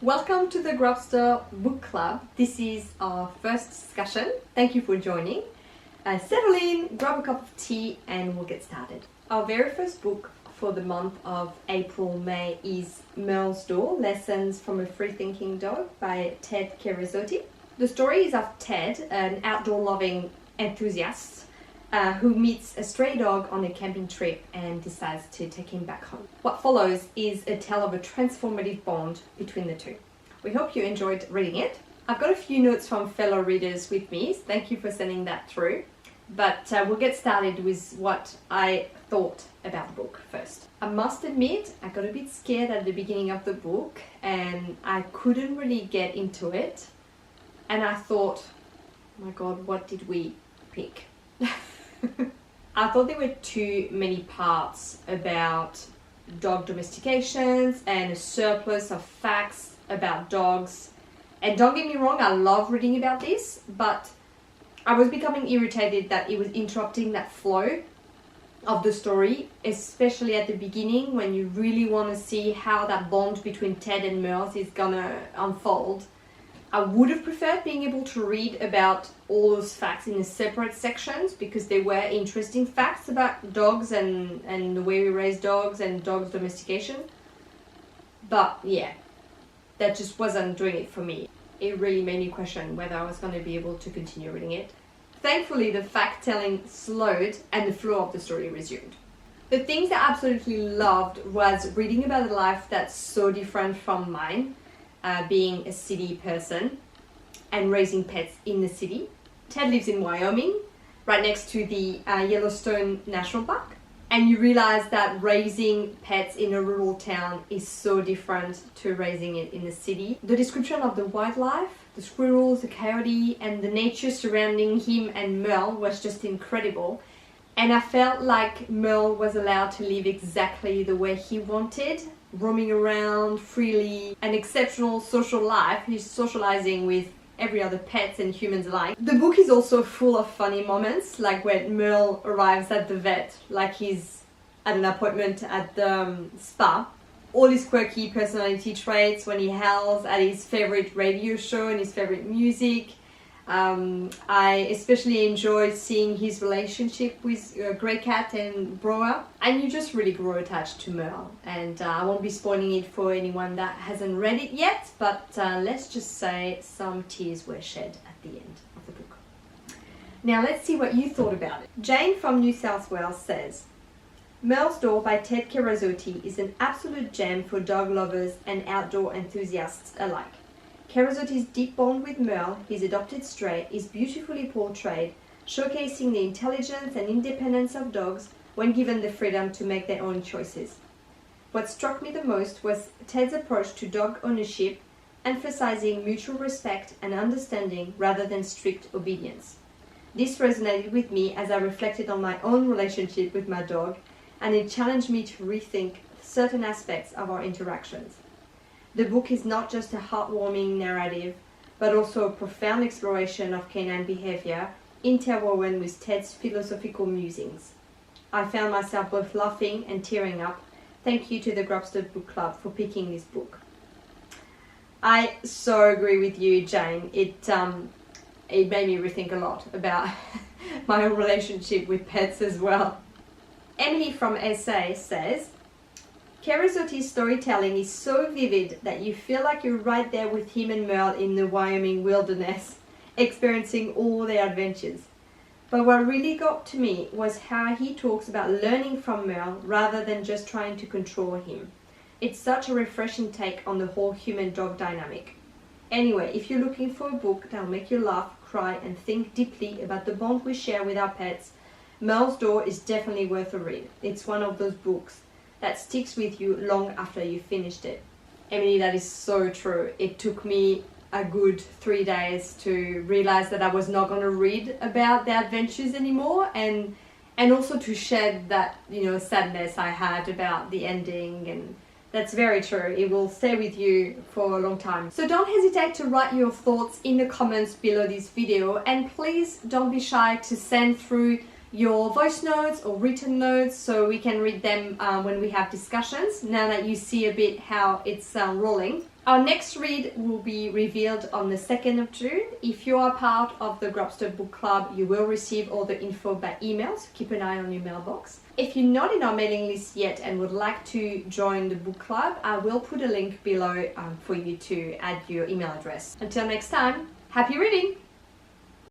Welcome to the Grubster book club. This is our first discussion. Thank you for joining. Settle in, grab a cup of tea and we'll get started. Our very first book for the month of April-May is Merle's Door, Lessons from a Freethinking Dog by Ted Kerasote. The story is of Ted, an outdoor-loving enthusiast who meets a stray dog on a camping trip and decides to take him back home. What follows is a tale of a transformative bond between the two. We hope you enjoyed reading it. I've got a few notes from fellow readers with me. Thank you for sending that through. But we'll get started with what I thought about the book first. I must admit, I got a bit scared at the beginning of the book and I couldn't really get into it. And I thought, oh my God, what did we pick? I thought there were too many parts about dog domestications and a surplus of facts about dogs. And don't get me wrong, I love reading about this, but I was becoming irritated that it was interrupting that flow of the story, especially at the beginning when you really want to see how that bond between Ted and Merle is gonna unfold. I would have preferred being able to read about all those facts in separate sections because they were interesting facts about dogs and the way we raise dogs and dogs domestication. But yeah, that just wasn't doing it for me. It really made me question whether I was going to be able to continue reading it. Thankfully, the fact-telling slowed and the flow of the story resumed. The things I absolutely loved was reading about a life that's so different from mine. Being a city person and raising pets in the city. Ted lives in Wyoming, right next to the Yellowstone National Park. And you realize that raising pets in a rural town is so different to raising it in the city. The description of the wildlife, the squirrels, the coyote, and the nature surrounding him and Merle was just incredible. And I felt like Merle was allowed to live exactly the way he wanted, roaming around freely, an exceptional social life. He's socializing with every other pets and humans alike. The book is also full of funny moments, like when Merle arrives at the vet, like he's at an appointment at the spa. All his quirky personality traits when he howls at his favorite radio show and his favorite music. I especially enjoyed seeing his relationship with Grey Cat and Broa, and you just really grow attached to Merle. And I won't be spoiling it for anyone that hasn't read it yet, but let's just say some tears were shed at the end of the book. Now let's see what you thought about it. Jane from New South Wales says, Merle's Door by Ted Kerasote is an absolute gem for dog lovers and outdoor enthusiasts alike. Kerasote's deep bond with Merle, his adopted stray, is beautifully portrayed, showcasing the intelligence and independence of dogs when given the freedom to make their own choices. What struck me the most was Ted's approach to dog ownership, emphasizing mutual respect and understanding rather than strict obedience. This resonated with me as I reflected on my own relationship with my dog, and it challenged me to rethink certain aspects of our interactions. The book is not just a heartwarming narrative, but also a profound exploration of canine behavior, interwoven with Ted's philosophical musings. I found myself both laughing and tearing up. Thank you to the Grubster Book Club for picking this book. I so agree with you, Jane. It made me rethink a lot about my own relationship with pets as well. Emily from SA says, Kerasote's storytelling is so vivid that you feel like you're right there with him and Merle in the Wyoming wilderness, experiencing all their adventures. But what really got to me was how he talks about learning from Merle rather than just trying to control him. It's such a refreshing take on the whole human-dog dynamic. Anyway, if you're looking for a book that'll make you laugh, cry, and think deeply about the bond we share with our pets, Merle's Door is definitely worth a read. It's one of those books that sticks with you long after you finished it. Emily, that is so true. It took me a good 3 days to realize that I was not going to read about their adventures anymore, and also to shed that, sadness I had about the ending. And that's very true. It will stay with you for a long time. So don't hesitate to write your thoughts in the comments below this video, and please don't be shy to send through your voice notes or written notes so we can read them when we have discussions, now that you see a bit how it's rolling. Our next read will be revealed on the 2nd of June. If you are part of the Grubster Book Club, you will receive all the info by email, so keep an eye on your mailbox. If you're not in our mailing list yet and would like to join the book club, I will put a link below for you to add your email address. Until next time, happy reading!